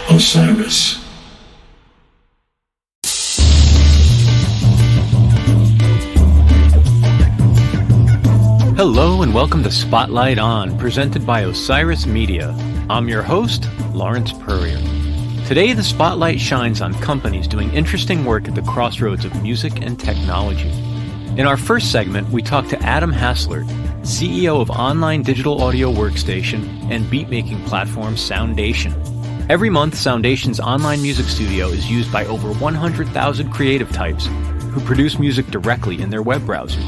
Osiris. Hello and welcome to Spotlight On, presented by Osiris Media. I'm your host, Lawrence Purrier. Today, the spotlight shines on companies doing interesting work at the crossroads of music and technology. In our first segment, we talk to Adam Hasslert, CEO of online digital audio workstation and beatmaking platform Soundation. Every month, Soundation's online music studio is used by over 100,000 creative types who produce music directly in their web browsers.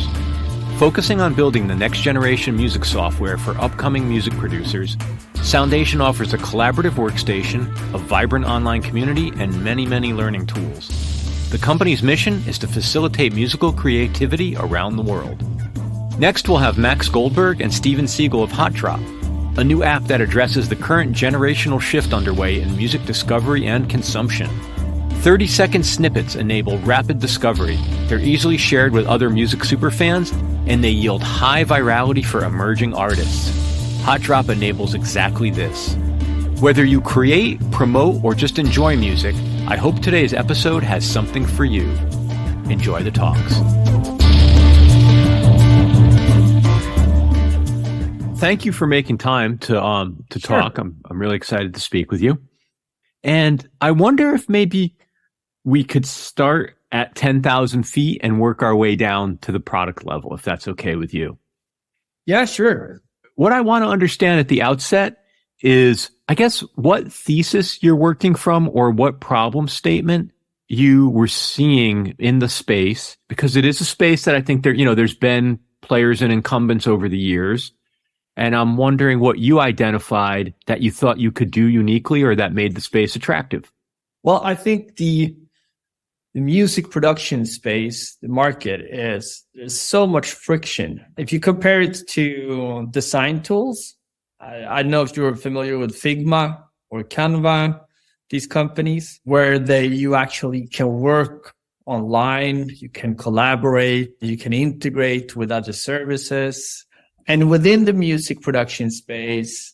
Focusing on building the next generation music software for upcoming music producers, Soundation offers a collaborative workstation, a vibrant online community, and many learning tools. The company's mission is to facilitate musical creativity around the world. Next, we'll have Max Goldberg and Segel of Hotdrop, a new app that addresses the current generational shift underway in music discovery and consumption. 30-second snippets enable rapid discovery. They're easily shared with other music superfans, and they yield high virality for emerging artists. Hotdrop enables exactly this. Whether you create, promote, or just enjoy music, I hope today's episode has something for you. Enjoy the talks. Thank you for making time to talk. I'm really excited to speak with you. And I wonder if maybe we could start at 10,000 feet and work our way down to the product level, if that's okay with you. Yeah, sure. What I want to understand at the outset is, I guess, what thesis you're working from or what problem statement you were seeing in the space, because it is a space that I think there's been players and incumbents over the years. And I'm wondering what you identified that you thought you could do uniquely or that made the space attractive. Well, I think the music production space, the market there's so much friction. If you compare it to design tools, I don't know if you're familiar with Figma or Canva, these companies where you actually can work online, you can collaborate, you can integrate with other services. And within the music production space,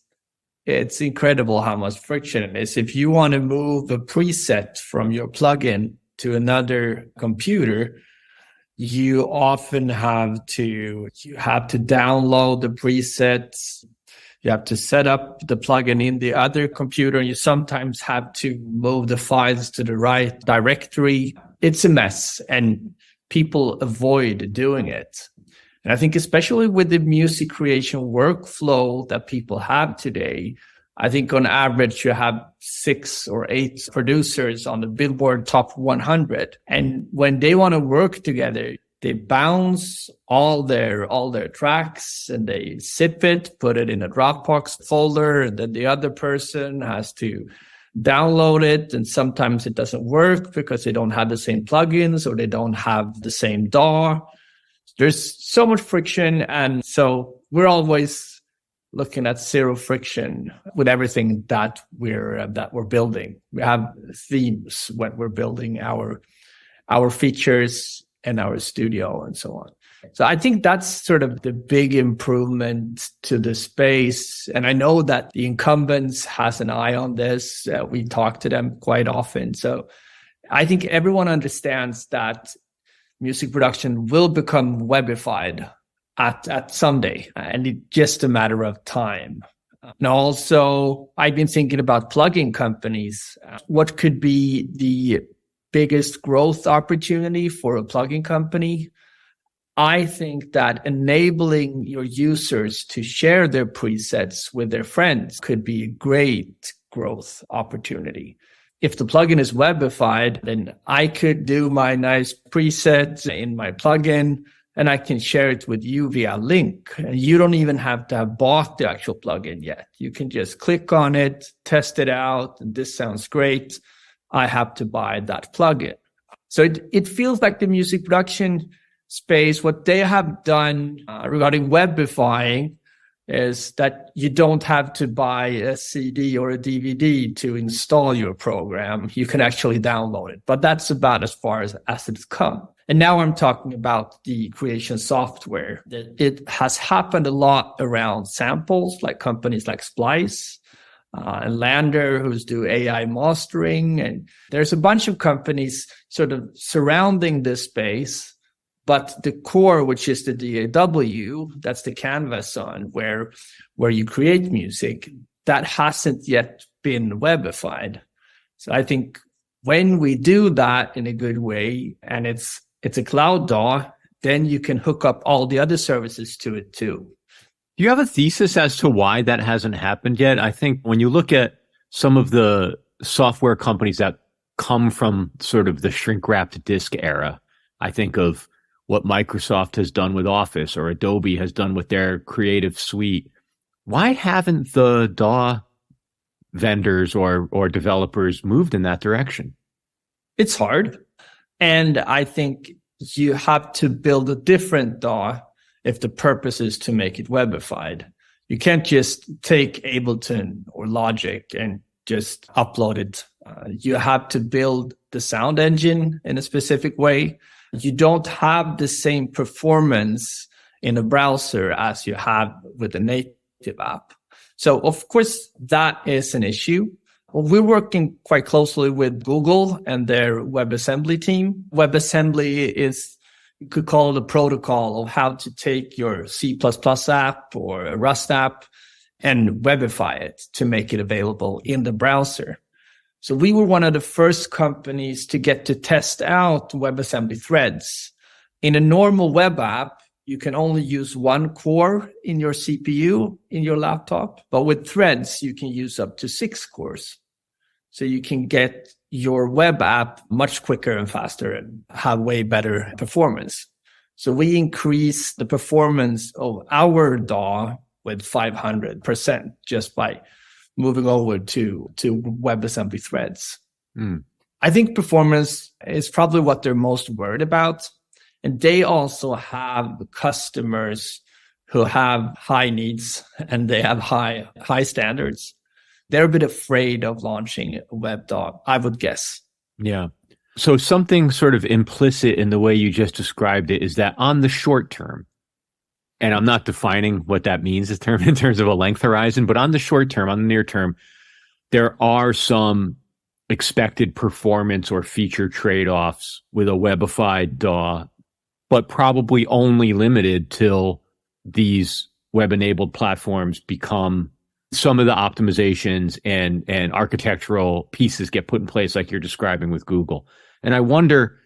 it's incredible how much friction it is. If you want to move a preset from your plugin to another computer, you often have to download the presets. You have to set up the plugin in the other computer. And you sometimes have to move the files to the right directory. It's a mess, and people avoid doing it. And I think especially with the music creation workflow that people have today, I think on average you have 6 or 8 producers on the Billboard Top 100. And when they want to work together, they bounce all their tracks and they zip it, put it in a Dropbox folder, and then the other person has to download it. And sometimes it doesn't work because they don't have the same plugins or they don't have the same DAW. There's so much friction, and so we're always looking at zero friction with everything that we're building. We have themes when we're building our features and our studio and so on. So I think that's sort of the big improvement to the space. And I know that the incumbents has an eye on this. We talk to them quite often. So I think everyone understands that music production will become webified at someday, and it's just a matter of time. And also, I've been thinking about plugin companies. What could be the biggest growth opportunity for a plugin company? I think that enabling your users to share their presets with their friends could be a great growth opportunity. If the plugin is webified, then I could do my nice presets in my plugin and I can share it with you via link. And you don't even have to have bought the actual plugin yet. You can just click on it, test it out, and this sounds great. I have to buy that plugin. So it feels like the music production space, what they have done regarding webifying is that you don't have to buy a CD or a DVD to install your program. You can actually download it, but that's about as far as it's come. And now I'm talking about the creation software. It has happened a lot around samples, like companies like Splice. and Lander, who's do AI mastering. And there's a bunch of companies sort of surrounding this space. But the core, which is the DAW, that's the canvas on where you create music, that hasn't yet been webified. So I think when we do that in a good way, and it's a cloud DAW, then you can hook up all the other services to it too. Do you have a thesis as to why that hasn't happened yet? I think when you look at some of the software companies that come from sort of the shrink-wrapped disk era, I think of what Microsoft has done with Office or Adobe has done with their Creative Suite. Why haven't the DAW vendors or developers moved in that direction? It's hard. And I think you have to build a different DAW if the purpose is to make it webified. You can't just take Ableton or Logic and just upload it. You have to build the sound engine in a specific way. You don't have the same performance in a browser as you have with a native app. So, of course, that is an issue. Well, we're working quite closely with Google and their WebAssembly team. WebAssembly is, you could call it a protocol of how to take your C++ app or a Rust app and webify it to make it available in the browser. So we were one of the first companies to get to test out WebAssembly threads. In a normal web app, you can only use one core in your CPU in your laptop, but with threads, you can use up to 6 cores. So you can get your web app much quicker and faster and have way better performance. So we increase the performance of our DAW with 500% just by moving over to WebAssembly threads. I think performance is probably what they're most worried about. And they also have customers who have high needs and they have high standards. They're a bit afraid of launching a web DAW, I would guess. Yeah. So something sort of implicit in the way you just described it is that on the short term, and I'm not defining what that means in terms of a length horizon, but on the short term, on the near term, there are some expected performance or feature trade-offs with a webified DAW, but probably only limited till these web-enabled platforms become some of the optimizations and architectural pieces get put in place like you're describing with Google. And I wonder,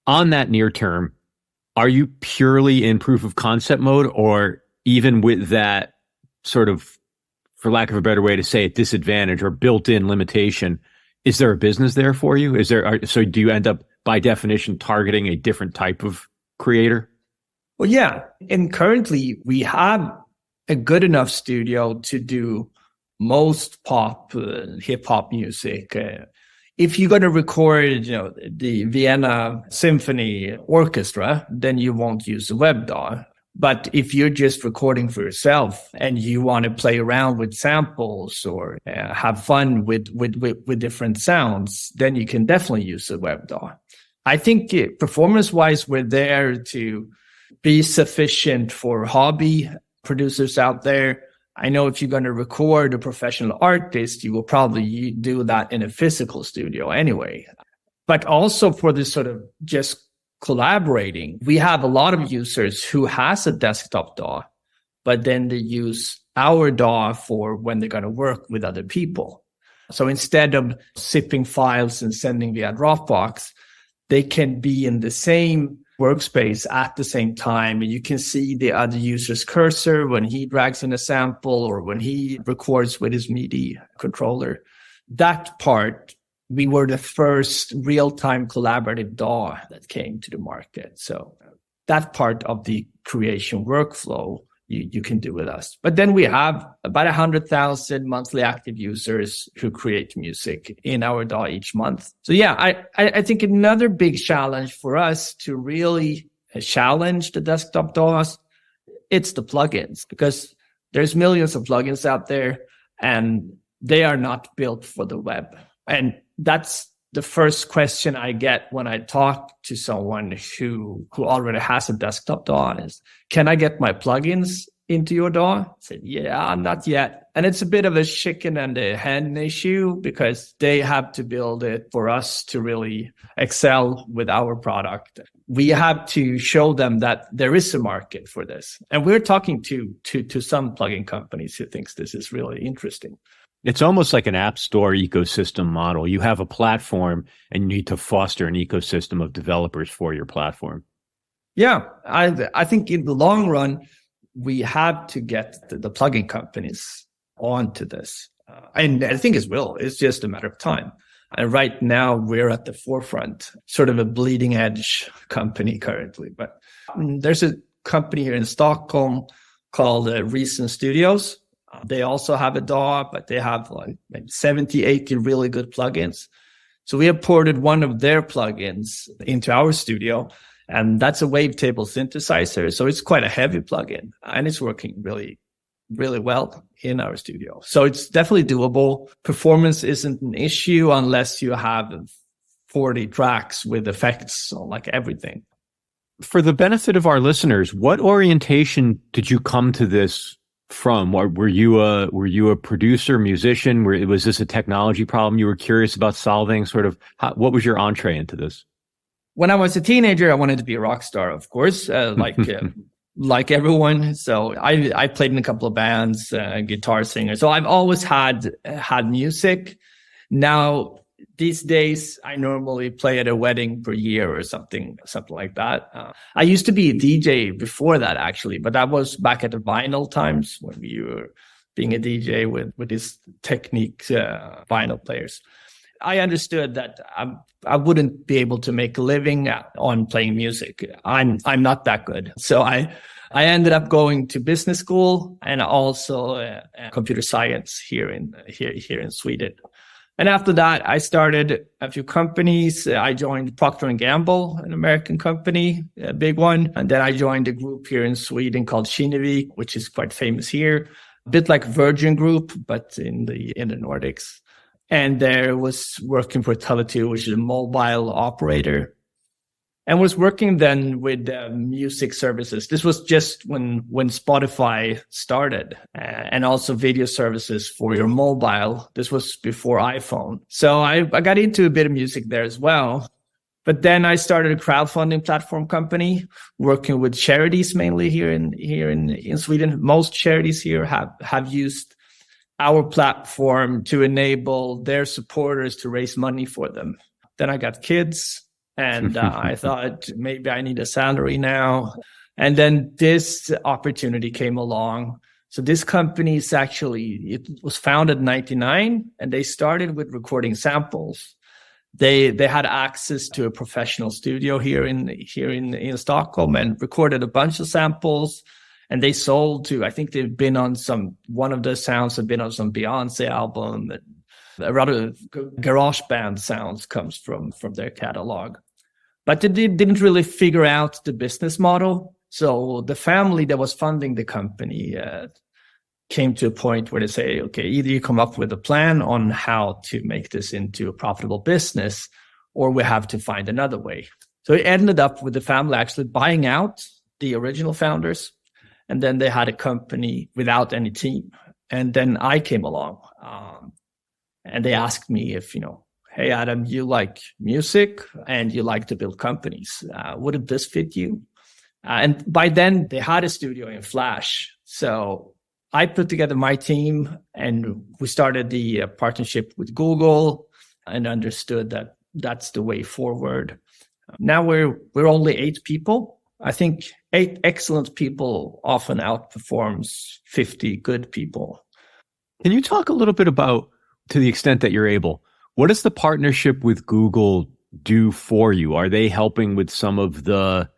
on that near term, are you purely in proof of concept mode, or even with that sort of, for lack of a better way to say it, disadvantage or built-in limitation, is there a business there for you? So do you end up by definition targeting a different type of creator? Well, yeah. And currently we have a good enough studio to do most pop, hip hop music. If you're going to record, the Vienna Symphony Orchestra, then you won't use a web DAW. But if you're just recording for yourself and you want to play around with samples or have fun with different sounds, then you can definitely use a web DAW. I think performance-wise, we're there to be sufficient for hobby producers out there. I know if you're going to record a professional artist, you will probably do that in a physical studio anyway. But also for this sort of just collaborating, we have a lot of users who has a desktop DAW, but then they use our DAW for when they're going to work with other people. So instead of zipping files and sending via Dropbox, they can be in the same workspace at the same time. And you can see the other user's cursor when he drags in a sample or when he records with his MIDI controller. That part, we were the first real-time collaborative DAW that came to the market. So that part of the creation workflow, you can do with us. But then we have about 100,000 monthly active users who create music in our DAW each month. So yeah, I think another big challenge for us to really challenge the desktop DAWs, it's the plugins, because there's millions of plugins out there and they are not built for the web. And that's the first question I get when I talk to someone who already has a desktop DAW is, can I get my plugins into your DAW? I said, yeah, not yet. And it's a bit of a chicken and a hen issue because they have to build it for us to really excel with our product. We have to show them that there is a market for this. And we're talking to some plugin companies who thinks this is really interesting. It's almost like an app store ecosystem model. You have a platform and you need to foster an ecosystem of developers for your platform. Yeah, I think in the long run, we have to get the plugin companies onto this. And I think it will. It's just a matter of time. And right now, we're at the forefront, sort of a bleeding edge company currently. But there's a company here in Stockholm called Reason Studios. They also have a DAW, but they have like maybe 70, 80 really good plugins. So we have ported one of their plugins into our studio, and that's a wavetable synthesizer. So it's quite a heavy plugin, and it's working really, really well in our studio. So it's definitely doable. Performance isn't an issue unless you have 40 tracks with effects on like everything. For the benefit of our listeners, what orientation did you come to this from? Were you a producer, musician? Was this a technology problem you were curious about solving? What was your entree into this? When I was a teenager, I wanted to be a rock star, of course, like everyone. So I played in a couple of bands, guitar singer. So I've always had music. Now, these days, I normally play at a wedding per year or something like that. I used to be a DJ before that, actually, but that was back at the vinyl times when we were being a DJ with these Technique vinyl players. I understood that I wouldn't be able to make a living on playing music. I'm not that good. So I ended up going to business school and also computer science here in Sweden. And after that, I started a few companies. I joined Procter & Gamble, an American company, a big one. And then I joined a group here in Sweden called Kinnevik, which is quite famous here. A bit like Virgin Group, but in the Nordics. And there was working for Tele2, which is a mobile operator. And was working then with music services. This was just when Spotify started, and also video services for your mobile. This was before iPhone. So I got into a bit of music there as well. But then I started a crowdfunding platform company working with charities mainly here in Sweden. Most charities here have used our platform to enable their supporters to raise money for them. Then I got kids. And I thought maybe I need a salary now. And then this opportunity came along. So this company is it was founded in 1999, and they started with recording samples. They had access to a professional studio here in Stockholm and recorded a bunch of samples. And they sold to, I think they've been on one of the sounds have been on some Beyonce album. A rather garage band sounds comes from their catalog. But they didn't really figure out the business model. So the family that was funding the company came to a point where they say, okay, either you come up with a plan on how to make this into a profitable business, or we have to find another way. So it ended up with the family actually buying out the original founders. And then they had a company without any team. And then I came along and they asked me if, hey, Adam, you like music and you like to build companies. Wouldn't this fit you? And by then they had a studio in Flash. So I put together my team and we started the partnership with Google and understood that that's the way forward. Now we're only 8 people. I think 8 excellent people often outperforms 50 good people. Can you talk a little bit about, to the extent that you're able, what does the partnership with Google do for you? Are they helping with some of the,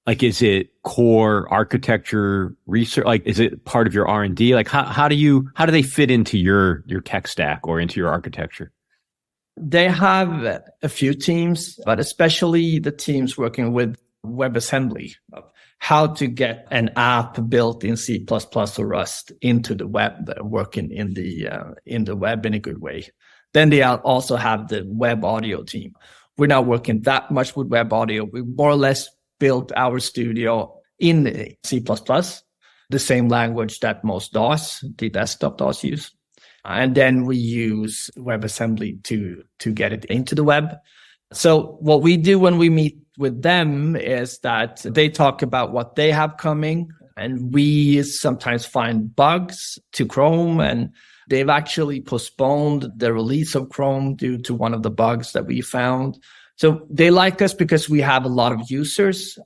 is it core architecture research? Is it part of your R&D? How do they fit into your tech stack or into your architecture? They have a few teams, but especially the teams working with WebAssembly, how to get an app built in C++ or Rust into the web, working in the web in a good way. Then they also have the web audio team. We're not working that much with web audio. We more or less built our studio in C++, the same language that most DAWs, the desktop DAWs use. And then we use WebAssembly to get it into the web. So what we do when we meet with them is that they talk about what they have coming, and we sometimes find bugs to Chrome, and they've actually postponed the release of Chrome due to one of the bugs that we found. So they like us because we have a lot of users.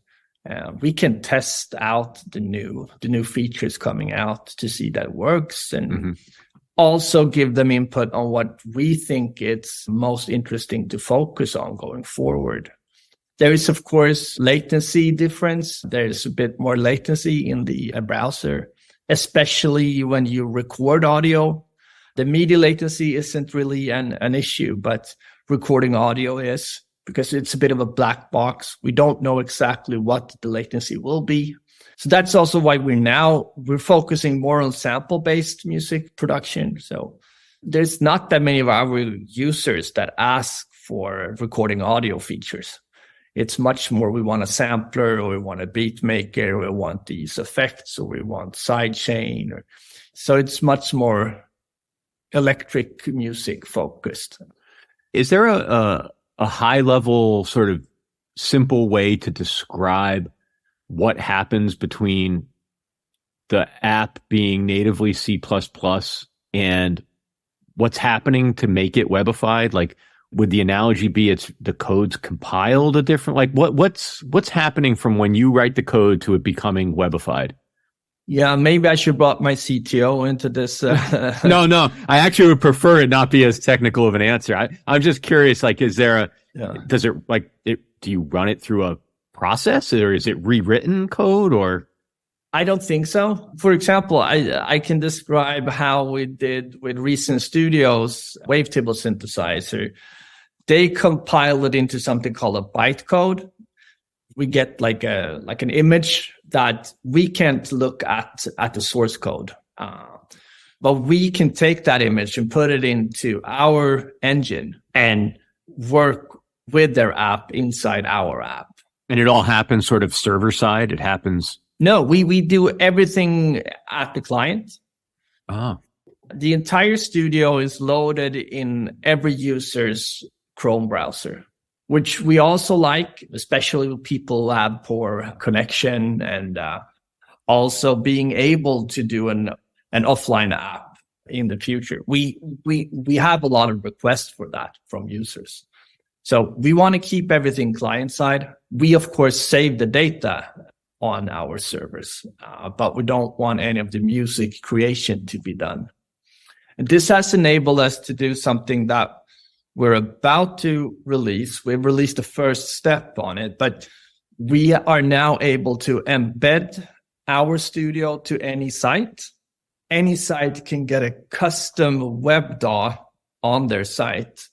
We can test out the new features coming out to see that it works, and also give them input on what we think it's most interesting to focus on going forward. There is, of course, latency difference. There's a bit more latency in the browser, especially when you record audio. The media latency isn't really an issue, but recording audio is, because it's a bit of a black box. We don't know exactly what the latency will be. So that's also why we're focusing more on sample-based music production. So there's not that many of our users that ask for recording audio features. It's much more, we want a sampler, or we want a beat maker, or we want these effects, or we want sidechain. So it's much more electric music focused. Is there a high-level sort of simple way to describe what happens between the app being natively C++ and what's happening to make it webified? Like, would the analogy be it's the code's compiled a different, like what's happening from when you write the code to it becoming webified? Yeah, maybe I should brought my CTO into this. No, I actually would prefer it not be as technical of an answer. I'm just curious, like, is there does it, like, do you run it through a process, or is it rewritten code, or? I don't think so. For example, I can describe how we did with Reason Studios wavetable synthesizer. They compile it into something called a bytecode. We get like an image that we can't look at the source code. But we can take that image and put it into our engine and work with their app inside our app. And it all happens sort of server side? It happens? No, we do everything at the client. Oh. The entire studio is loaded in every user's Chrome browser, which we also like, especially with people who have poor connection, and also being able to do an offline app in the future. We have a lot of requests for that from users. So we want to keep everything client side. We, of course, save the data on our servers, but we don't want any of the music creation to be done. And this has enabled us to do something that we're about to release. We've released the first step on it, but we are now able to embed our studio to any site. Any site can get a custom web DAW on their site.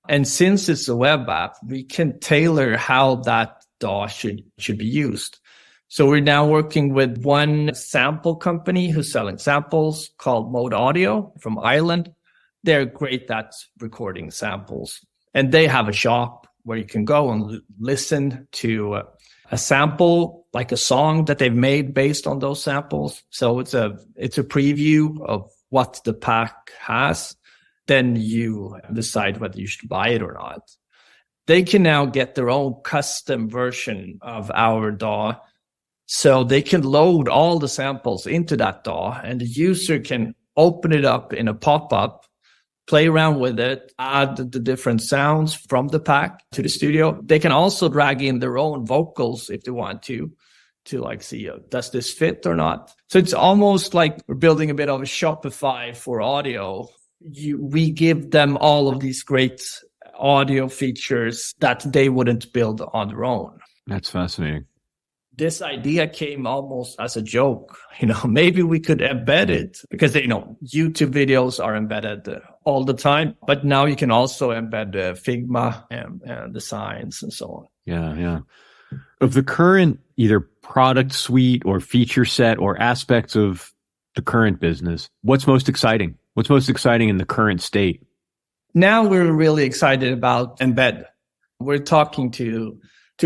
And since it's a web app, we can tailor how that DAW should be used. So we're now working with one sample company who's selling samples called Mode Audio from Ireland. They're great at recording samples. And they have a shop where you can go and listen to a sample, like a song that they've made based on those samples. So it's a preview of what the pack has. Then you decide whether you should buy it or not. They can now get their own custom version of our DAW. So they can load all the samples into that DAW, and the user can open it up in a pop-up, play around with it, add the different sounds from the pack to the studio. They can also drag in their own vocals if they want to like see, does this fit or not? So it's almost like we're building a bit of a Shopify for audio. We give them all of these great audio features that they wouldn't build on their own. That's fascinating. This idea came almost as a joke. Maybe we could embed it, because YouTube videos are embedded all the time, but now you can also embed Figma and designs and so on. Yeah. Of the current either product suite or feature set or aspects of the current business, what's most exciting? What's most exciting in the current state? Now we're really excited about embed. We're talking to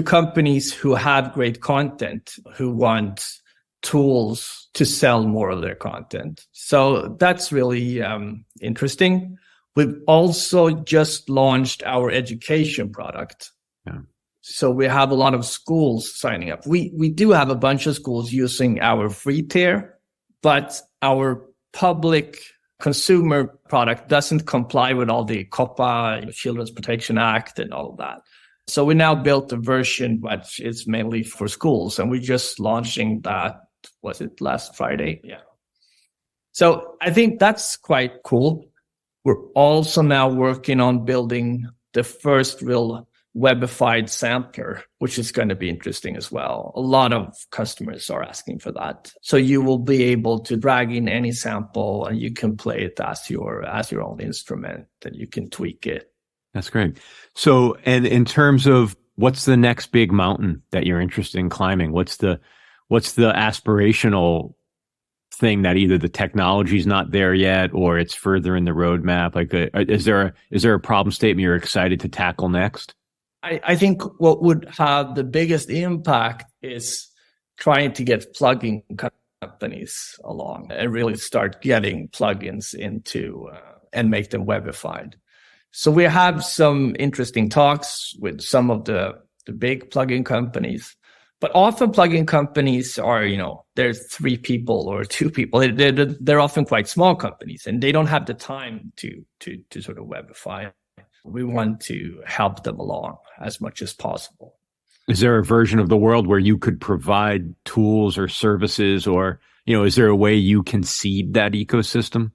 companies who have great content, who want tools to sell more of their content. So that's really interesting. We've also just launched our education product. Yeah. So we have a lot of schools signing up. We do have a bunch of schools using our free tier, but our public consumer product doesn't comply with all the COPPA, Children's Protection Act, and all of that. So we now built a version which is mainly for schools, and we're just launching that. Was it last Friday? Yeah. So I think that's quite cool. We're also now working on building the first real webified sampler, which is going to be interesting as well. A lot of customers are asking for that. So you will be able to drag in any sample and you can play it as your own instrument, and you can tweak it. That's great. So, and in terms of what's the next big mountain that you're interested in climbing? What's the aspirational thing that either the technology's not there yet or it's further in the roadmap? Like, is there a problem statement you're excited to tackle next? I think what would have the biggest impact is trying to get plugin companies along and really start getting plugins into and make them webified. So we have some interesting talks with some of the big plugin companies, but often plugin companies are, there's 3 people or 2 people. They're often quite small companies and they don't have the time to sort of webify. We want to help them along as much as possible. Is there a version of the world where you could provide tools or services, or, is there a way you can seed that ecosystem?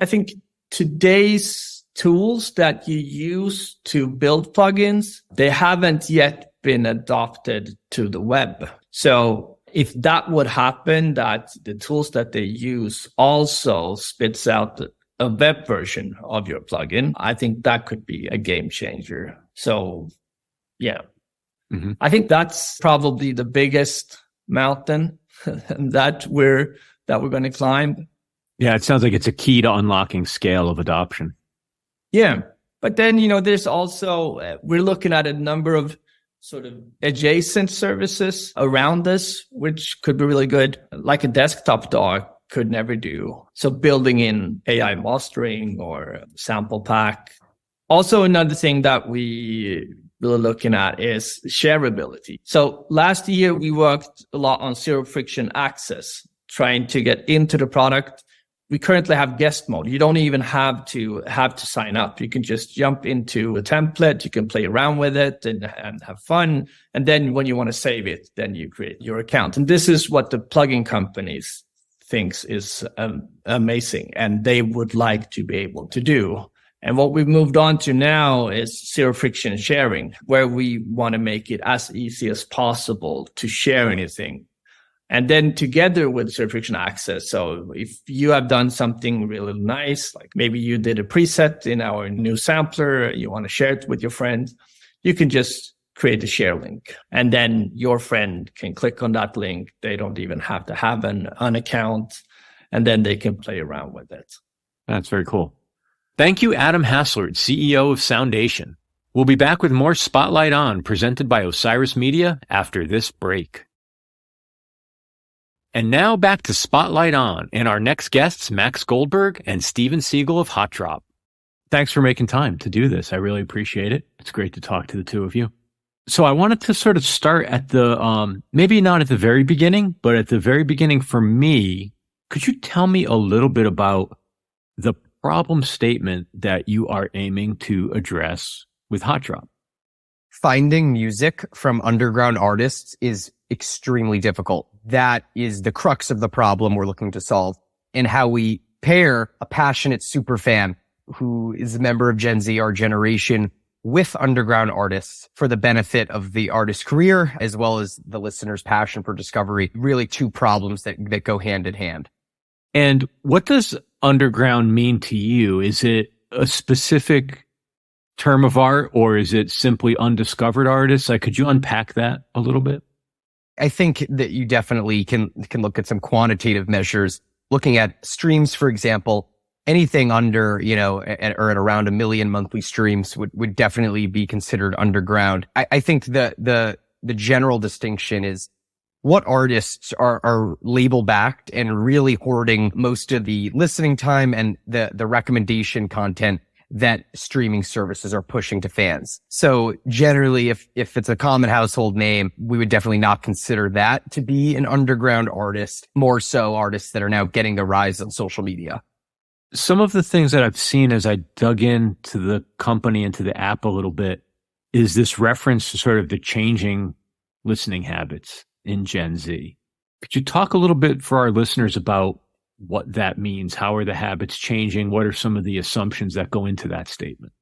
I think today's tools that you use to build plugins, they haven't yet been adopted to the web. So if that would happen, that the tools that they use also spits out a web version of your plugin, I think that could be a game changer. So, yeah, I think that's probably the biggest mountain that we're going to climb. Yeah, it sounds like it's a key to unlocking scale of adoption. Yeah, but then there's also we're looking at a number of sort of adjacent services around this, which could be really good, like a desktop DAW could never do. So building in AI mastering or sample pack. Also, another thing that we really looking at is shareability. So last year we worked a lot on zero friction access, trying to get into the product. We currently have guest mode. You don't even have to sign up. You can just jump into a template. You can play around with it and have fun. And then when you want to save it, then you create your account. And this is what the plugin companies thinks is amazing, and they would like to be able to do. And what we've moved on to now is zero friction sharing, where we want to make it as easy as possible to share anything. And then together with zero friction access. So if you have done something really nice, like maybe you did a preset in our new sampler, you want to share it with your friend, you can just create a share link. And then your friend can click on that link. They don't even have to have an account, and then they can play around with it. That's very cool. Thank you, Adam Hasslert, CEO of Soundation. We'll be back with more Spotlight On, presented by Osiris Media, after this break. And now back to Spotlight On, and our next guests, Max Goldberg and Steven Segel of Hotdrop. Thanks for making time to do this. I really appreciate it. It's great to talk to the two of you. So I wanted to sort of start at the, maybe not at the very beginning, but at the very beginning for me. Could you tell me a little bit about the problem statement that you are aiming to address with Hotdrop? Finding music from underground artists is extremely difficult. That is the crux of the problem we're looking to solve, and how we pair a passionate superfan who is a member of Gen Z, our generation, with underground artists for the benefit of the artist's career, as well as the listener's passion for discovery. Really 2 problems that go hand in hand. And what does underground mean to you? Is it a specific term of art, or is it simply undiscovered artists? Like, could you unpack that a little bit? I think that you definitely can look at some quantitative measures. Looking at streams, for example, anything under, or at around 1 million monthly streams would definitely be considered underground. I think the general distinction is what artists are label backed and really hoarding most of the listening time and the recommendation content that streaming services are pushing to fans. So generally, if it's a common household name, we would definitely not consider that to be an underground artist, more so artists that are now getting the rise on social media. Some of the things that I've seen as I dug into the company, into the app a little bit, is this reference to sort of the changing listening habits in Gen Z. Could you talk a little bit for our listeners about what that means? How are the habits changing? What are some of the assumptions that go into that statement?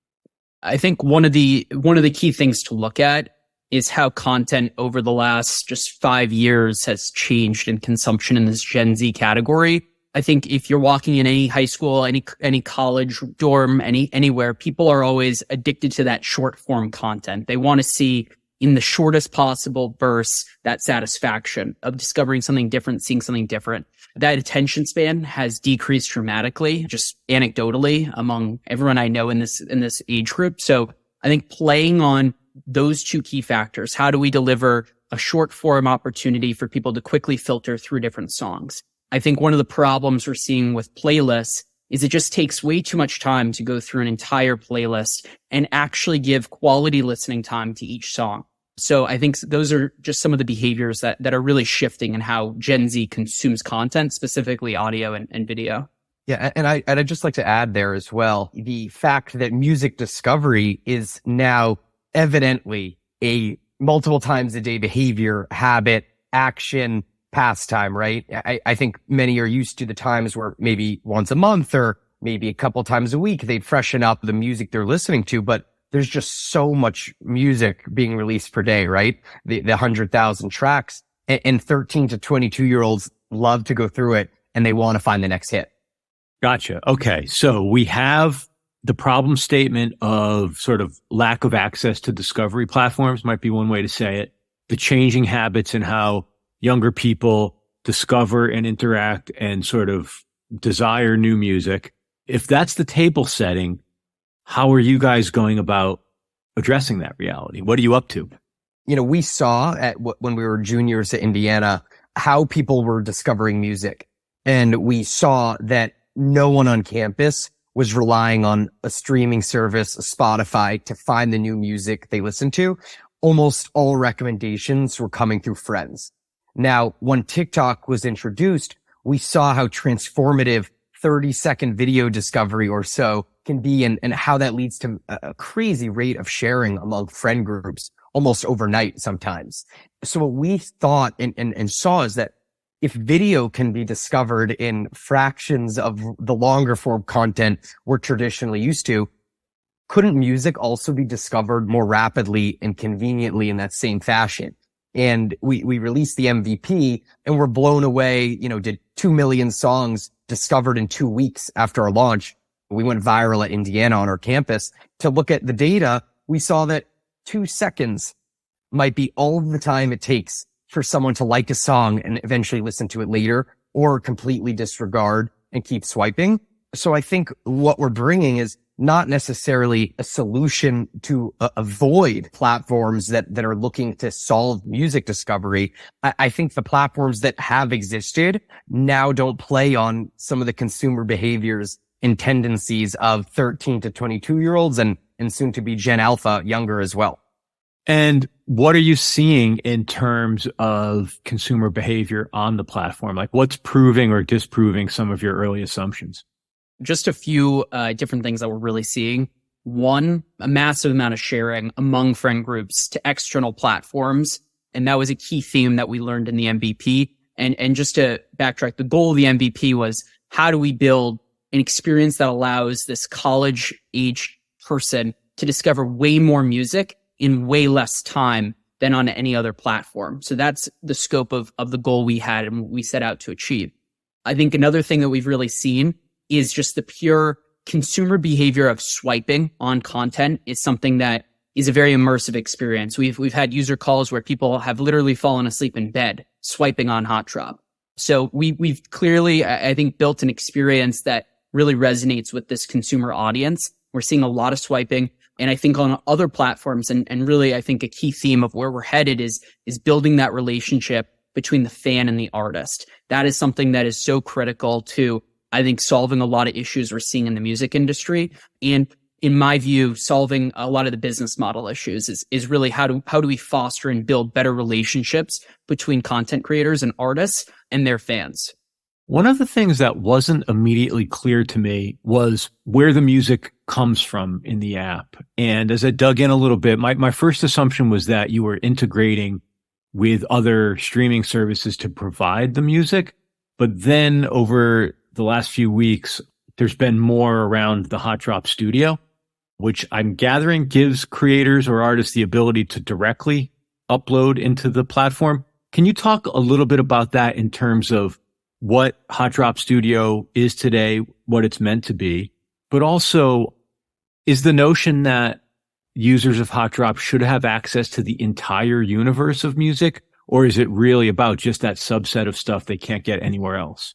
I think one of the key things to look at is how content over the last just 5 years has changed in consumption in this Gen Z category. I think if you're walking in any high school, any college dorm, anywhere, people are always addicted to that short form content. They want to see in the shortest possible bursts that satisfaction of discovering something different, seeing something different. That attention span has decreased dramatically, just anecdotally among everyone I know in this age group. So I think playing on those two key factors, how do we deliver a short form opportunity for people to quickly filter through different songs? I think one of the problems we're seeing with playlists is it just takes way too much time to go through an entire playlist and actually give quality listening time to each song. So I think those are just some of the behaviors that are really shifting in how Gen Z consumes content, specifically audio and video. Yeah, and I'd just like to add there as well, the fact that music discovery is now evidently a multiple times a day behavior, habit, action, pastime, right? I think many are used to the times where maybe once a month or maybe a couple times a week, they'd freshen up the music they're listening to, but there's just so much music being released per day, right? The 100,000 tracks, and 13 to 22-year-olds love to go through it and they want to find the next hit. Gotcha. Okay. So we have the problem statement of sort of lack of access to discovery platforms, might be one way to say it. The changing habits and how younger people discover and interact and sort of desire new music. If that's the table setting, how are you guys going about addressing that reality? What are you up to? You know, we saw when we were juniors at Indiana, how people were discovering music. And we saw that no one on campus was relying on a streaming service, a Spotify, to find the new music they listened to. Almost all recommendations were coming through friends. Now, when TikTok was introduced, we saw how transformative 30-second video discovery or so can be and how that leads to a crazy rate of sharing among friend groups almost overnight sometimes. So what we thought and saw is that if video can be discovered in fractions of the longer form content we're traditionally used to, couldn't music also be discovered more rapidly and conveniently in that same fashion? And we released the MVP and we're blown away, you know, did 2 million songs discovered in 2 weeks after our launch. We went viral at Indiana on our campus. To look at the data, we saw that 2 seconds might be all the time it takes for someone to like a song and eventually listen to it later or completely disregard and keep swiping. So I think what we're bringing is not necessarily a solution to avoid platforms that are looking to solve music discovery. I think the platforms that have existed now don't play on some of the consumer behaviors and tendencies of 13 to 22-year-olds and soon to be Gen Alpha, younger as well. And what are you seeing in terms of consumer behavior on the platform? Like what's proving or disproving some of your early assumptions? Just a few different things that we're really seeing. One, a massive amount of sharing among friend groups to external platforms. And that was a key theme that we learned in the MVP. And just to backtrack, the goal of the MVP was how do we build an experience that allows this college-age person to discover way more music in way less time than on any other platform. So that's the scope of the goal we had and we set out to achieve. I think another thing that we've really seen is just the pure consumer behavior of swiping on content is something that is a very immersive experience. We've had user calls where people have literally fallen asleep in bed swiping on Hotdrop. So we've clearly, I think, built an experience that really resonates with this consumer audience. We're seeing a lot of swiping. And I think on other platforms, and really, I think a key theme of where we're headed is building that relationship between the fan and the artist. That is something that is so critical to, I think, solving a lot of issues we're seeing in the music industry. And in my view, solving a lot of the business model issues is really how do we foster and build better relationships between content creators and artists and their fans. One of the things that wasn't immediately clear to me was where the music comes from in the app. And as I dug in a little bit, my first assumption was that you were integrating with other streaming services to provide the music. But then over the last few weeks, there's been more around the Hotdrop Studio, which I'm gathering gives creators or artists the ability to directly upload into the platform. Can you talk a little bit about that in terms of what Hotdrop Studio is today, what it's meant to be, but also is the notion that users of Hotdrop should have access to the entire universe of music, or is it really about just that subset of stuff they can't get anywhere else?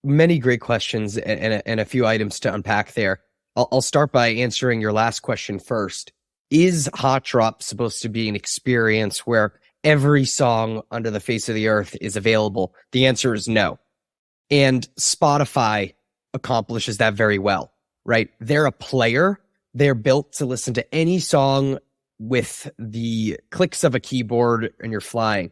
Many great questions and a few items to unpack there. I'll start by answering your last question first. Is Hotdrop supposed to be an experience where every song under the face of the earth is available? The answer is no. And Spotify accomplishes that very well, right? They're a player. They're built to listen to any song with the clicks of a keyboard and you're flying.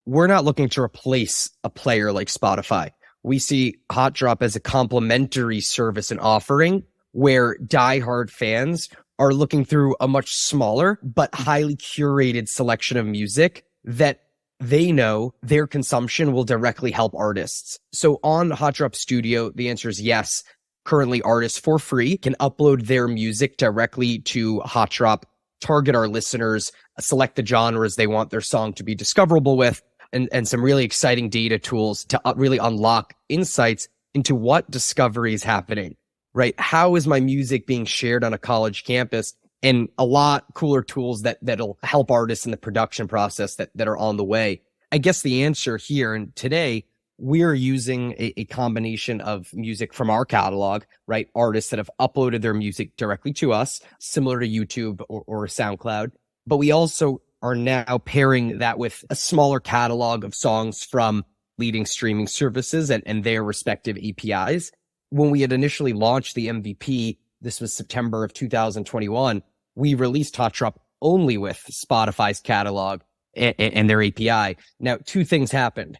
We're not looking to replace a player like Spotify. We see Hotdrop as a complementary service and offering where diehard fans are looking through a much smaller but highly curated selection of music that they know their consumption will directly help artists. So on Hotdrop Studio, the answer is yes. Currently, artists for free can upload their music directly to Hotdrop, target our listeners, select the genres they want their song to be discoverable with, and some really exciting data tools to really unlock insights into what discovery is happening, right? How is my music being shared on a college campus? And a lot cooler tools that'll help artists in the production process that are on the way. I guess the answer here, and today, we're using a combination of music from our catalog, right? Artists that have uploaded their music directly to us, similar to YouTube or SoundCloud. But we also are now pairing that with a smaller catalog of songs from leading streaming services and their respective APIs. When we had initially launched the MVP, this was September of 2021, we released Hotdrop only with Spotify's catalog and their API. Now, two things happened.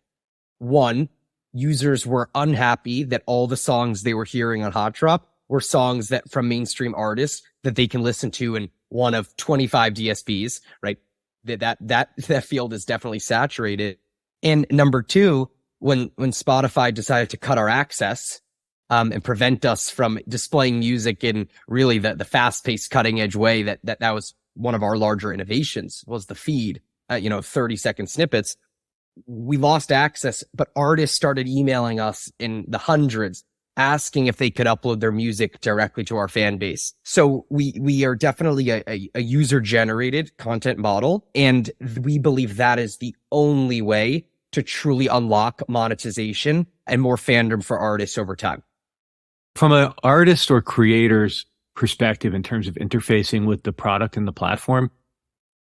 One, users were unhappy that all the songs they were hearing on Hotdrop were songs that from mainstream artists that they can listen to in one of 25 DSPs, right? That field is definitely saturated. And number two, when Spotify decided to cut our access, and prevent us from displaying music in really the fast-paced, cutting-edge way that was one of our larger innovations, was the feed, 30-second snippets. We lost access, but artists started emailing us in the hundreds, asking if they could upload their music directly to our fan base. So we are definitely a user-generated content model, and we believe that is the only way to truly unlock monetization and more fandom for artists over time. From an artist or creator's perspective in terms of interfacing with the product and the platform,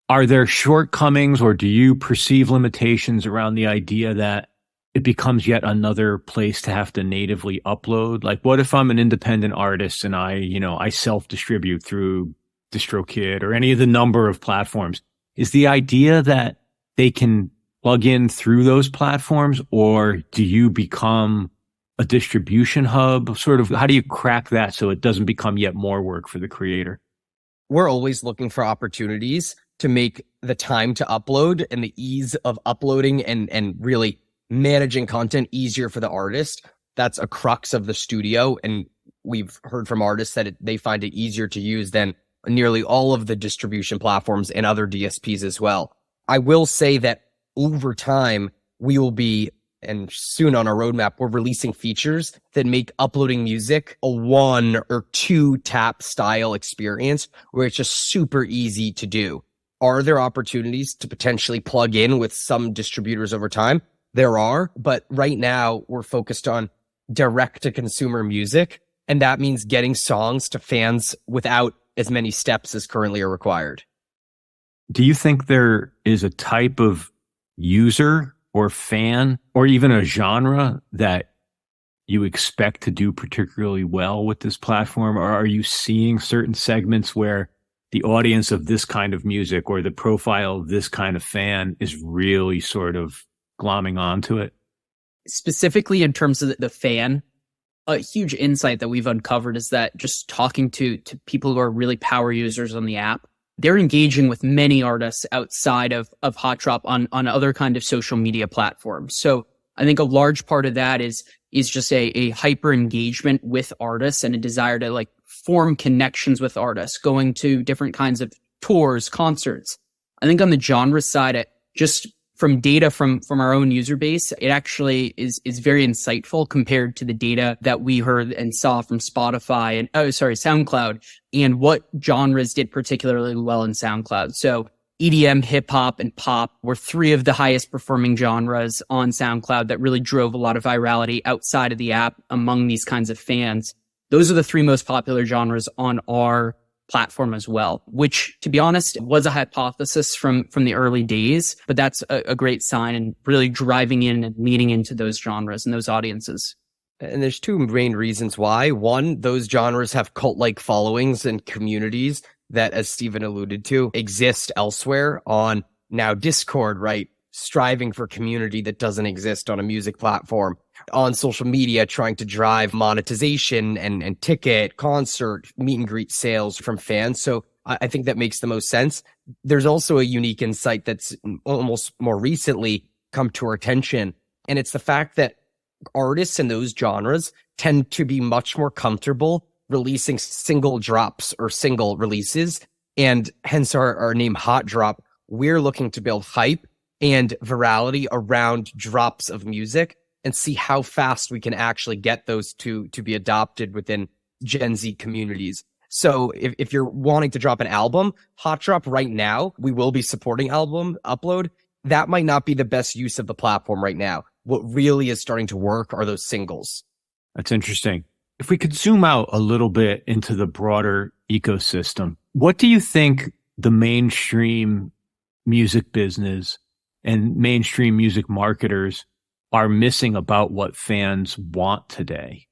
are there shortcomings or do you perceive limitations around the idea that it becomes yet another place to have to natively upload? Like, what if I'm an independent artist and I self-distribute through DistroKid or any of the number of platforms? Is the idea that they can plug in through those platforms, or do you become a distribution hub? Sort of, how do you crack that so it doesn't become yet more work for the creator? We're always looking for opportunities to make the time to upload and the ease of uploading and really managing content easier for the artist. That's a crux of the studio. And we've heard from artists that they find it easier to use than nearly all of the distribution platforms and other DSPs as well. I will say that over time, we will be, and soon on our roadmap, we're releasing features that make uploading music a 1 or 2 tap style experience where it's just super easy to do. Are there opportunities to potentially plug in with some distributors over time? There are, but right now we're focused on direct to consumer music. And that means getting songs to fans without as many steps as currently are required. Do you think there is a type of user or fan or even a genre that you expect to do particularly well with this platform? Or are you seeing certain segments where the audience of this kind of music or the profile of this kind of fan is really sort of glomming onto it? Specifically in terms of the fan, a huge insight that we've uncovered is that just talking to people who are really power users on the app, they're engaging with many artists outside of Hotdrop on other kind of social media platforms. So I think a large part of that is just a hyper engagement with artists and a desire to like form connections with artists, going to different kinds of tours, concerts. I think on the genre side, just from data from our own user base, it actually is very insightful compared to the data that we heard and saw from Spotify and SoundCloud, and what genres did particularly well in SoundCloud. So EDM, hip hop, and pop were three of the highest performing genres on SoundCloud that really drove a lot of virality outside of the app among these kinds of fans. Those are the three most popular genres on our platform as well, which, to be honest, was a hypothesis from the early days, but that's a great sign and really driving in and leaning into those genres and those audiences. And there's two main reasons why. One, those genres have cult-like followings and communities that, as Stephen alluded to, exist elsewhere on now Discord, right? Striving for community that doesn't exist on a music platform. On social media, trying to drive monetization and ticket, concert, meet and greet sales from fans. So I think that makes the most sense. There's also a unique insight that's almost more recently come to our attention, and it's the fact that artists in those genres tend to be much more comfortable releasing single drops or single releases, and hence our name Hotdrop. We're looking to build hype and virality around drops of music and see how fast we can actually get those to be adopted within Gen Z communities. So if you're wanting to drop an album, Hotdrop right now, we will be supporting album upload. That might not be the best use of the platform right now. What really is starting to work are those singles. That's interesting. If we could zoom out a little bit into the broader ecosystem, what do you think the mainstream music business and mainstream music marketers are missing about what fans want today?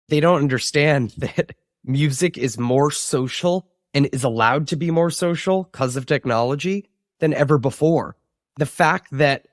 They don't understand that music is more social and is allowed to be more social because of technology than ever before. The fact that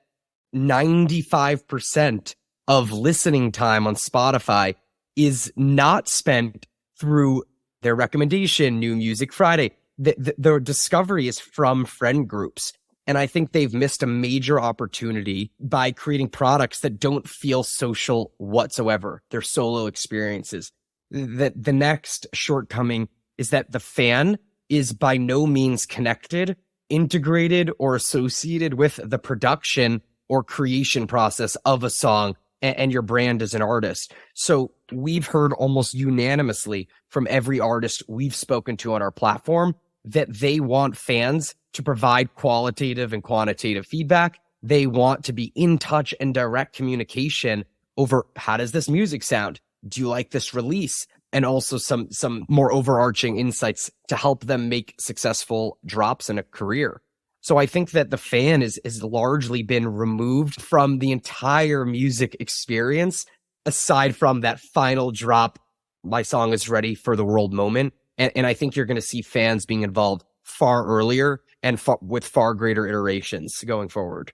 95% of listening time on Spotify is not spent through their recommendation, New Music Friday. The discovery is from friend groups. And I think they've missed a major opportunity by creating products that don't feel social whatsoever. They're solo experiences. The next shortcoming is that the fan is by no means connected, integrated, or associated with the production or creation process of a song and your brand as an artist. So we've heard almost unanimously from every artist we've spoken to on our platform that they want fans to provide qualitative and quantitative feedback. They want to be in touch and direct communication over how does this music sound? Do you like this release? And also some more overarching insights to help them make successful drops in a career. So I think that the fan has largely been removed from the entire music experience, aside from that final drop, my song is ready for the world moment. And I think you're going to see fans being involved far earlier and with far greater iterations going forward.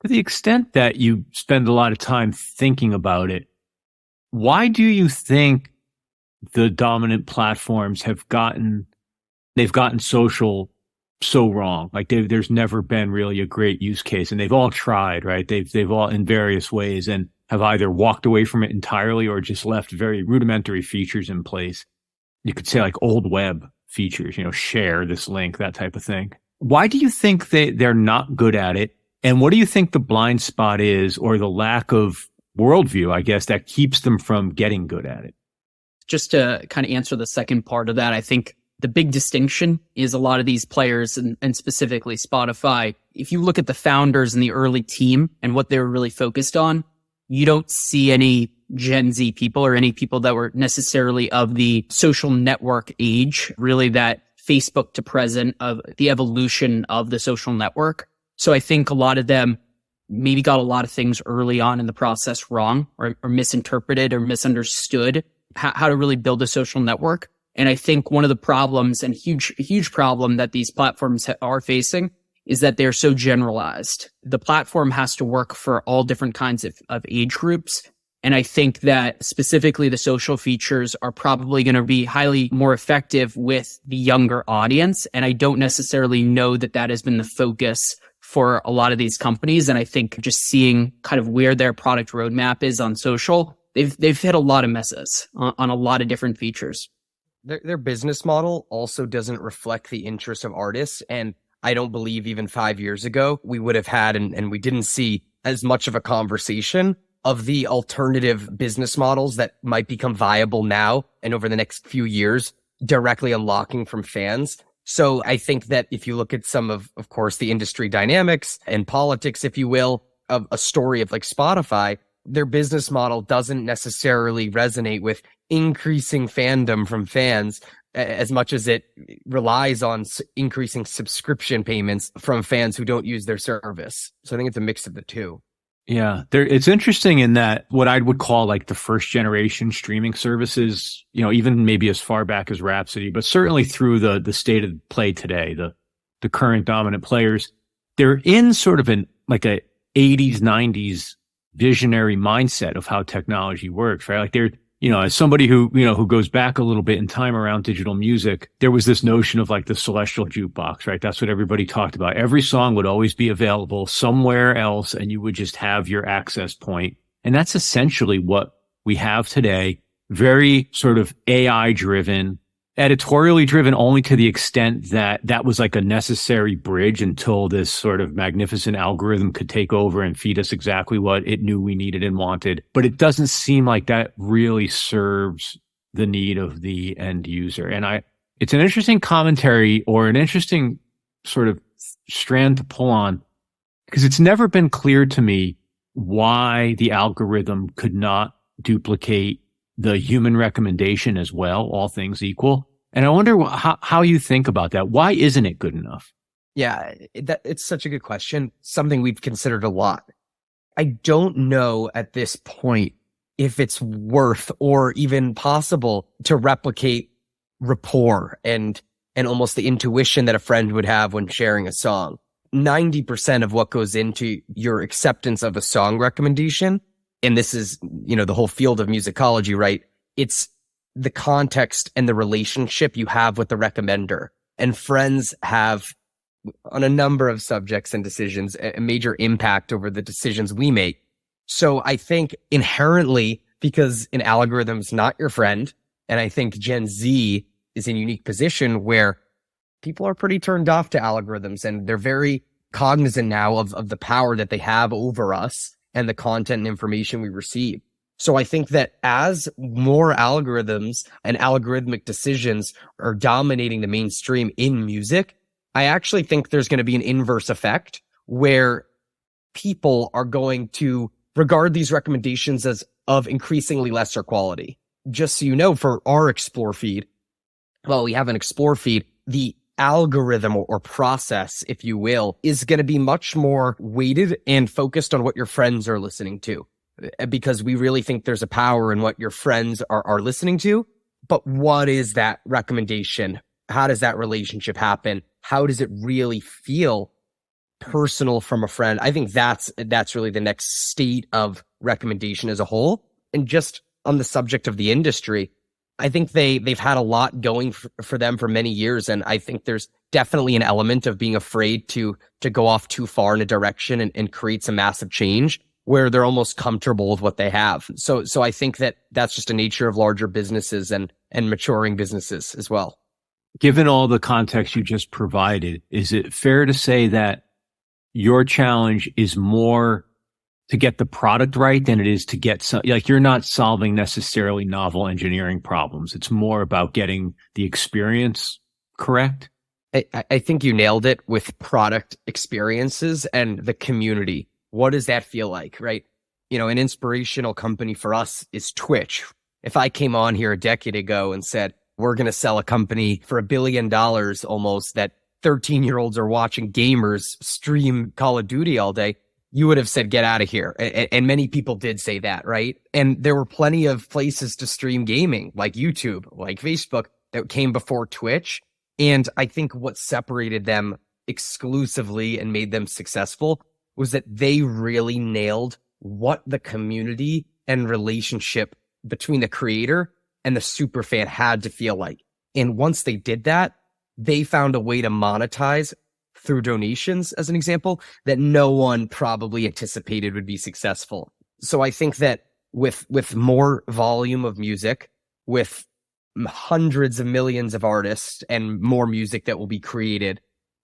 To the extent that you spend a lot of time thinking about it, why do you think the dominant platforms have gotten social so wrong? Like there's never been really a great use case, and they've all tried, right? They've all in various ways and have either walked away from it entirely or just left very rudimentary features in place. You could say like old web features, share this link, that type of thing. Why do you think they're not good at it? And what do you think the blind spot is, or the lack of worldview, I guess, that keeps them from getting good at it? Just to kind of answer the second part of that, I think the big distinction is a lot of these players, and specifically Spotify, if you look at the founders and the early team and what they were really focused on, you don't see any Gen Z people or any people that were necessarily of the social network age, really that Facebook to present of the evolution of the social network. So I think a lot of them maybe got a lot of things early on in the process wrong or misinterpreted or misunderstood how to really build a social network. And I think one of the problems and huge problem that these platforms are facing is that they're so generalized. The platform has to work for all different kinds of age groups. And I think that specifically the social features are probably going to be highly more effective with the younger audience. And I don't necessarily know that that has been the focus for a lot of these companies. And I think just seeing kind of where their product roadmap is on social, they've hit a lot of messes on a lot of different features. Their business model also doesn't reflect the interests of artists. And I don't believe even 5 years ago we would have had, and we didn't see as much of a conversation of the alternative business models that might become viable now and over the next few years, directly unlocking from fans. So I think that if you look at some of course, the industry dynamics and politics, if you will, of a story of like Spotify, their business model doesn't necessarily resonate with increasing fandom from fans as much as it relies on increasing subscription payments from fans who don't use their service. So I think it's a mix of the two. Yeah, it's interesting in that what I would call like the first generation streaming services, even maybe as far back as Rhapsody, but certainly through the state of play today, the current dominant players, they're in sort of a 80s, 90s visionary mindset of how technology works, right? Like they're, as somebody who goes back a little bit in time around digital music, there was this notion of like the celestial jukebox, right? That's what everybody talked about. Every song would always be available somewhere else and you would just have your access point. And that's essentially what we have today. Very sort of AI driven, editorially driven only to the extent that that was like a necessary bridge until this sort of magnificent algorithm could take over and feed us exactly what it knew we needed and wanted. But it doesn't seem like that really serves the need of the end user. And it's an interesting commentary or an interesting sort of strand to pull on, because it's never been clear to me why the algorithm could not duplicate the human recommendation as well, all things equal. And I wonder how you think about that. Why isn't it good enough? Yeah, it's such a good question. Something we've considered a lot. I don't know at this point if it's worth or even possible to replicate rapport and almost the intuition that a friend would have when sharing a song. 90% of what goes into your acceptance of a song recommendation, and this is, the whole field of musicology, right? It's the context and the relationship you have with the recommender. And friends have, on a number of subjects and decisions, a major impact over the decisions we make. So I think inherently, because an algorithm's not your friend, and I think Gen Z is in a unique position where people are pretty turned off to algorithms, and they're very cognizant now of the power that they have over us and the content and information we receive. So I think that as more algorithms and algorithmic decisions are dominating the mainstream in music, I actually think there's going to be an inverse effect where people are going to regard these recommendations as of increasingly lesser quality. Just so you know, for our Explore feed, we have an Explore feed, the algorithm or process, if you will, is going to be much more weighted and focused on what your friends are listening to, because we really think there's a power in what your friends are listening to. But what is that recommendation? How does that relationship happen? How does it really feel personal from a friend? I think that's really the next state of recommendation as a whole. And just on the subject of the industry, I think they've had a lot going for them for many years. And I think there's definitely an element of being afraid to go off too far in a direction and create some massive change where they're almost comfortable with what they have. So I think that's just a nature of larger businesses and maturing businesses as well. Given all the context you just provided, is it fair to say that your challenge is more to get the product right than it is to get you're not solving necessarily novel engineering problems. It's more about getting the experience correct? I think you nailed it with product experiences and the community. What does that feel like, right? An inspirational company for us is Twitch. If I came on here a decade ago and said, we're going to sell a company for $1 billion almost that 13-year-olds are watching gamers stream Call of Duty all day, you would have said, get out of here. And many people did say that, right? And there were plenty of places to stream gaming, like YouTube, like Facebook, that came before Twitch. And I think what separated them exclusively and made them successful was that they really nailed what the community and relationship between the creator and the superfan had to feel like. And once they did that, they found a way to monetize through donations, as an example, that no one probably anticipated would be successful. So I think that with more volume of music, with hundreds of millions of artists and more music that will be created,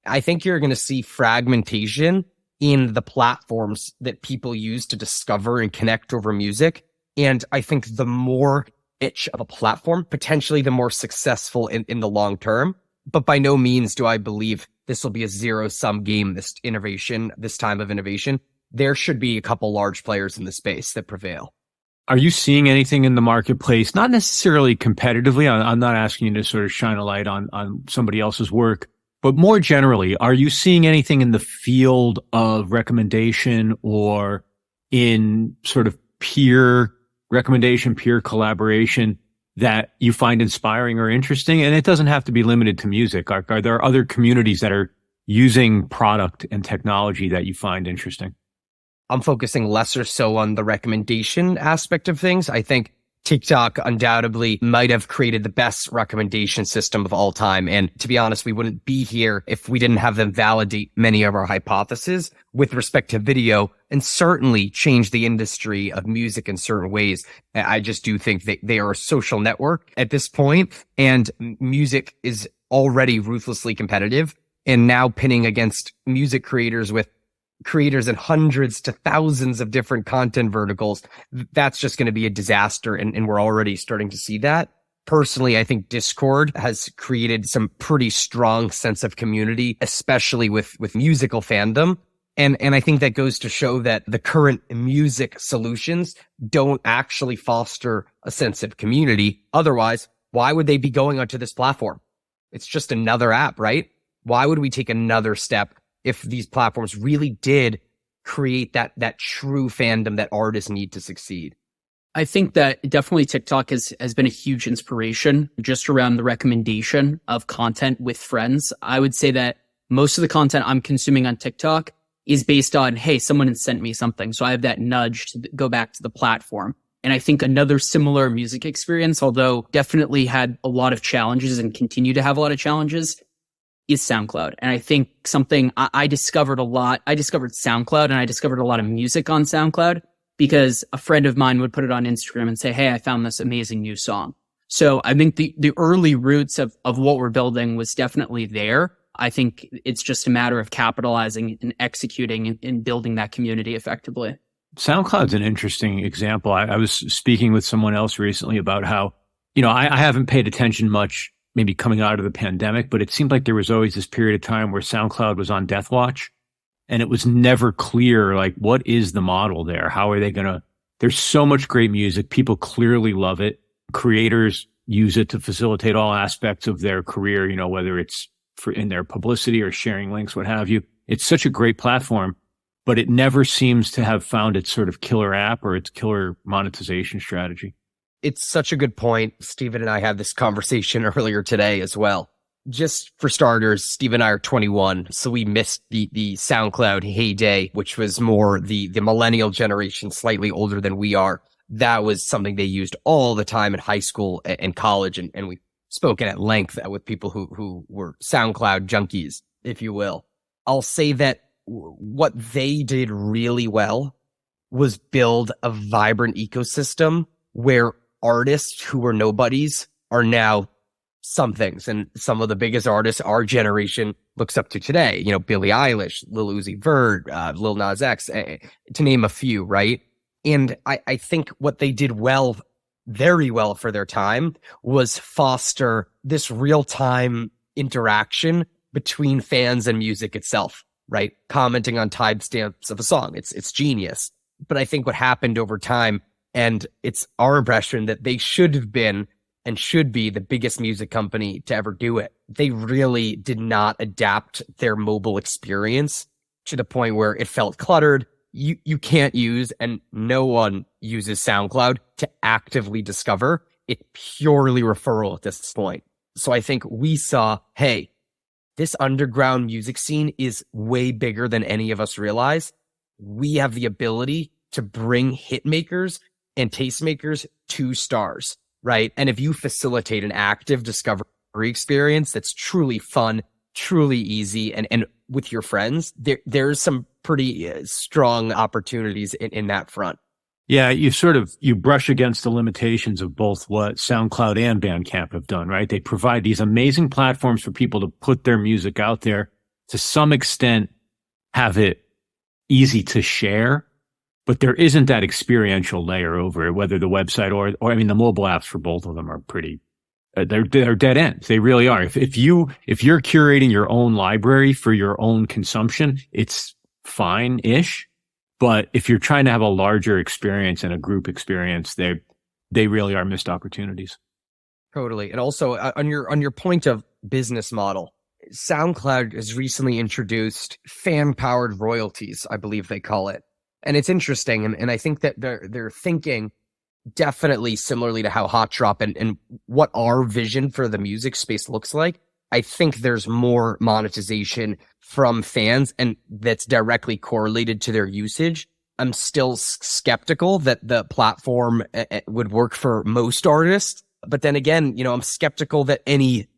I think you're going to see fragmentation in the platforms that people use to discover and connect over music. And I think the more itch of a platform, potentially the more successful in the long term. But by no means do I believe this will be a zero-sum game, this time of innovation. There should be a couple large players in the space that prevail. Are you seeing anything in the marketplace, not necessarily competitively? I'm not asking you to sort of shine a light on somebody else's work, but more generally, are you seeing anything in the field of recommendation or in sort of peer recommendation, peer collaboration that you find inspiring or interesting? And it doesn't have to be limited to music. Are there other communities that are using product and technology that you find interesting? I'm focusing less or so on the recommendation aspect of things. I think TikTok undoubtedly might have created the best recommendation system of all time. And to be honest, we wouldn't be here if we didn't have them validate many of our hypotheses with respect to video and certainly change the industry of music in certain ways. I just do think that they are a social network at this point, and music is already ruthlessly competitive. And now pinning against music creators with creators in hundreds to thousands of different content verticals, that's just going to be a disaster. And we're already starting to see that. Personally, I think Discord has created some pretty strong sense of community, especially with musical fandom. And I think that goes to show that the current music solutions don't actually foster a sense of community. Otherwise, why would they be going onto this platform? It's just another app, right? Why would we take another step if these platforms really did create that true fandom that artists need to succeed? I think that definitely TikTok has been a huge inspiration just around the recommendation of content with friends. I would say that most of the content I'm consuming on TikTok is based on, hey, someone has sent me something. So I have that nudge to go back to the platform. And I think another similar music experience, although definitely had a lot of challenges and continue to have a lot of challenges, is SoundCloud. And I think something I discovered SoundCloud, and I discovered a lot of music on SoundCloud because a friend of mine would put it on Instagram and say, hey, I found this amazing new song. So I think the early roots of what we're building was definitely there. I think it's just a matter of capitalizing and executing and building that community effectively. SoundCloud's an interesting example. I was speaking with someone else recently about how, I haven't paid attention much maybe coming out of the pandemic, but it seemed like there was always this period of time where SoundCloud was on death watch, and it was never clear, like, what is the model there? How are they there's so much great music. People clearly love it. Creators use it to facilitate all aspects of their career, whether it's in their publicity or sharing links, what have you. It's such a great platform, but it never seems to have found its sort of killer app or its killer monetization strategy. It's such a good point. Steven and I had this conversation earlier today as well. Just for starters, Steve and I are 21, so we missed the SoundCloud heyday, which was more the millennial generation, slightly older than we are. That was something they used all the time in high school and college, and we've spoken at length with people who were SoundCloud junkies, if you will. I'll say that what they did really well was build a vibrant ecosystem where artists who were nobodies are now some things. And some of the biggest artists our generation looks up to today, Billie Eilish, Lil Uzi Vert, Lil Nas X, to name a few, right? And I think what they did very well for their time was foster this real-time interaction between fans and music itself, right? Commenting on timestamps of a song. It's genius. But I think what happened over time, and it's our impression that they should have been and should be the biggest music company to ever do it. They really did not adapt their mobile experience to the point where it felt cluttered. you can't use, and no one uses SoundCloud to actively discover. It's purely referral at this point. So I think we saw, hey, this underground music scene is way bigger than any of us realize. We have the ability to bring hit makers and tastemakers to stars, right? And if you facilitate an active discovery experience that's truly fun, truly easy, and with your friends, there's some pretty strong opportunities in that front. Yeah, you brush against the limitations of both what SoundCloud and Bandcamp have done, right? They provide these amazing platforms for people to put their music out there, to some extent have it easy to share, but there isn't that experiential layer over it, whether the website or I mean, the mobile apps for both of them are pretty, they're dead ends. They really are. If you're curating your own library for your own consumption, it's fine-ish. But if you're trying to have a larger experience and a group experience, they really are missed opportunities. Totally. And also on your point of business model, SoundCloud has recently introduced fan-powered royalties, I believe they call it. And it's interesting. And I think that they're thinking definitely similarly to how Hotdrop and what our vision for the music space looks like. I think there's more monetization from fans, and that's directly correlated to their usage. I'm still skeptical that the platform would work for most artists. But then again, I'm skeptical that any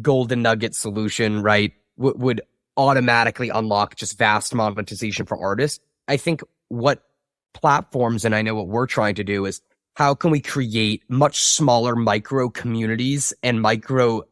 golden nugget solution, right, would automatically unlock just vast monetization for artists. I think what platforms, and I know what we're trying to do, is how can we create much smaller micro communities and micro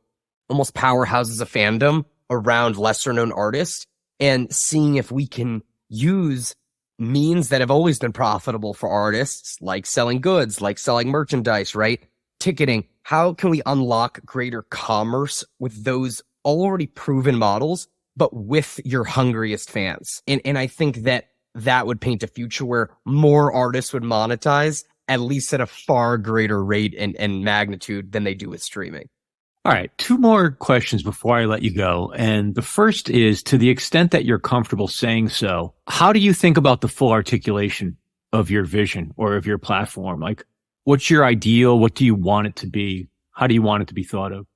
almost powerhouses of fandom around lesser known artists, and seeing if we can use means that have always been profitable for artists, like selling goods, like selling merchandise, right? Ticketing. How can we unlock greater commerce with those already proven models, but with your hungriest fans? And I think that would paint a future where more artists would monetize, at least at a far greater rate and magnitude than they do with streaming. All right, 2 more questions before I let you go. And the first is, to the extent that you're comfortable saying so, how do you think about the full articulation of your vision or of your platform? Like, what's your ideal? What do you want it to be? How do you want it to be thought of?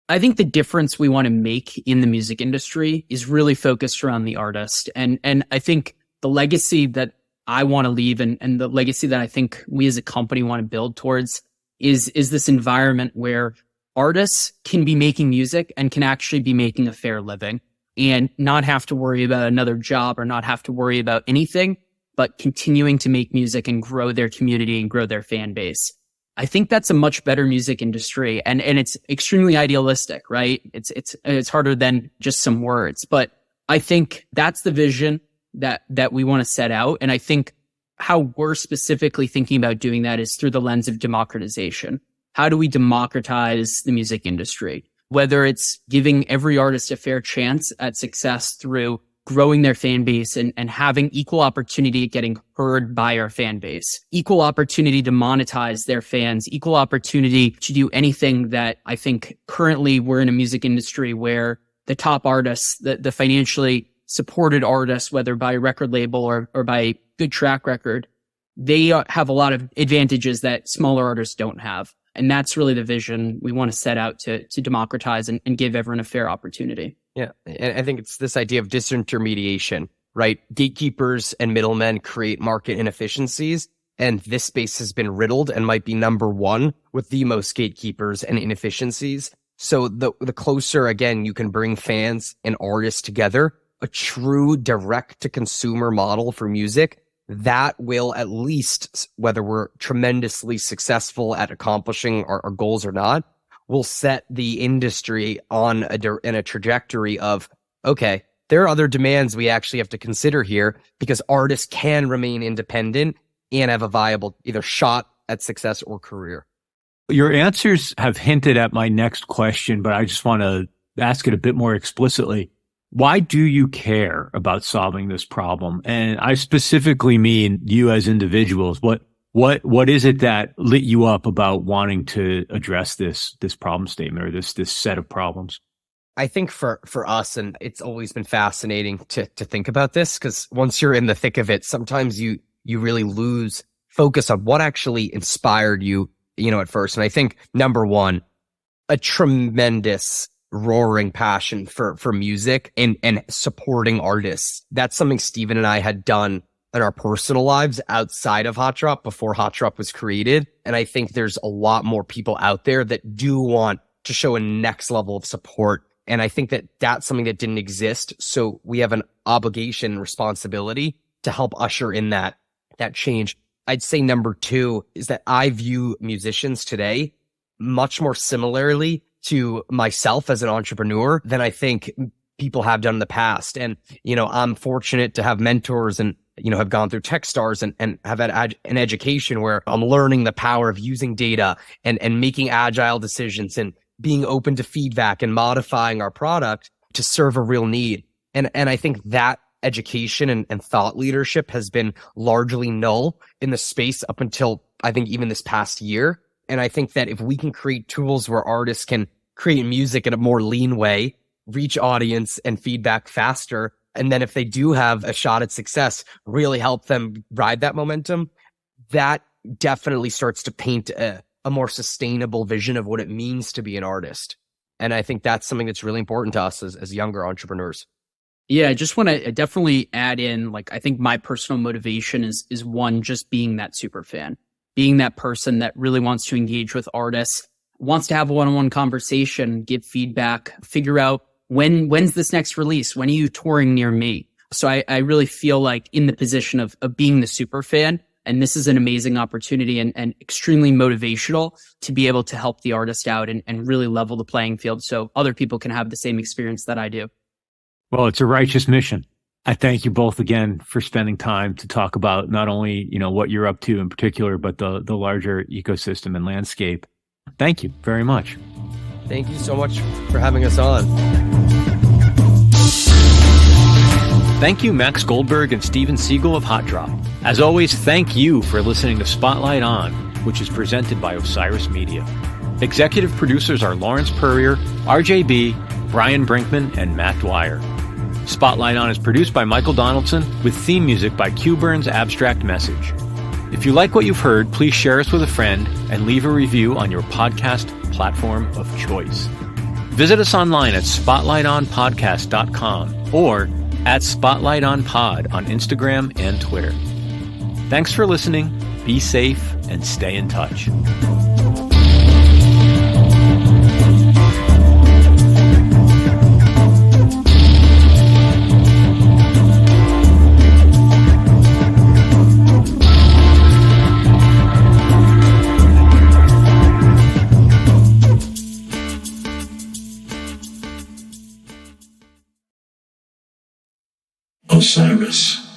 I think the difference we want to make in the music industry is really focused around the artist. And I think the legacy that I want to leave and the legacy that I think we as a company want to build towards is this environment where artists can be making music and can actually be making a fair living and not have to worry about another job or not have to worry about anything, but continuing to make music and grow their community and grow their fan base. I think that's a much better music industry, and it's extremely idealistic, right? It's harder than just some words, but I think that's the vision that we want to set out. And I think how we're specifically thinking about doing that is through the lens of democratization. How do we democratize the music industry? Whether it's giving every artist a fair chance at success through growing their fan base and having equal opportunity at getting heard by our fan base, equal opportunity to monetize their fans, equal opportunity to do anything that I think currently we're in a music industry where the top artists, the financially supported artists, whether by record label or by good track record, they have a lot of advantages that smaller artists don't have. And that's really the vision we want to set out to democratize and give everyone a fair opportunity. Yeah. And I think it's this idea of disintermediation, right? Gatekeepers and middlemen create market inefficiencies. And this space has been riddled and might be number one with the most gatekeepers and inefficiencies. So the closer, again, you can bring fans and artists together, a true direct to consumer model for music, that will at least, whether we're tremendously successful at accomplishing our goals or not, will set the industry in a trajectory of, okay, there are other demands we actually have to consider here because artists can remain independent and have a viable either shot at success or career. Your answers have hinted at my next question, but I just want to ask it a bit more explicitly. Why do you care about solving this problem? And I specifically mean you as individuals. What is it that lit you up about wanting to address this problem statement or this set of problems? I think for us, and it's always been fascinating to think about this, because once you're in the thick of it, sometimes you really lose focus on what actually inspired you, at first. And I think number one, a tremendous roaring passion for music and supporting artists. That's something Steven and I had done in our personal lives outside of Hotdrop before Hotdrop was created. And I think there's a lot more people out there that do want to show a next level of support. And I think that that's something that didn't exist. So we have an obligation and responsibility to help usher in that change. I'd say number two is that I view musicians today much more similarly to myself as an entrepreneur than I think people have done in the past. And, I'm fortunate to have mentors and, have gone through Techstars and have had an education where I'm learning the power of using data and making agile decisions and being open to feedback and modifying our product to serve a real need. And I think that education and thought leadership has been largely null in the space up until I think even this past year. And I think that if we can create tools where artists can create music in a more lean way, reach audience and feedback faster, and then if they do have a shot at success, really help them ride that momentum, that definitely starts to paint a more sustainable vision of what it means to be an artist. And I think that's something that's really important to us as younger entrepreneurs. Yeah, I just want to definitely add in, I think my personal motivation is one, just being that super fan, being that person that really wants to engage with artists, wants to have a one-on-one conversation, give feedback, figure out when's this next release? When are you touring near me? So I really feel like in the position of being the super fan, and this is an amazing opportunity and extremely motivational to be able to help the artist out and really level the playing field so other people can have the same experience that I do. Well, it's a righteous mission. I thank you both again for spending time to talk about not only, what you're up to in particular, but the larger ecosystem and landscape. Thank you very much. Thank you so much for having us on. Thank you, Max Goldberg and Steven Segel of Hotdrop. As always, thank you for listening to Spotlight On, which is presented by Osiris Media. Executive producers are Lawrence Purrier, RJB, Brian Brinkman, and Matt Dwyer. Spotlight On is produced by Michael Donaldson with theme music by Q-Burn's Abstract Message. If you like what you've heard, please share us with a friend and leave a review on your podcast platform of choice. Visit us online at spotlightonpodcast.com or at SpotlightOnPod on Instagram and Twitter. Thanks for listening, be safe, and stay in touch. Osiris.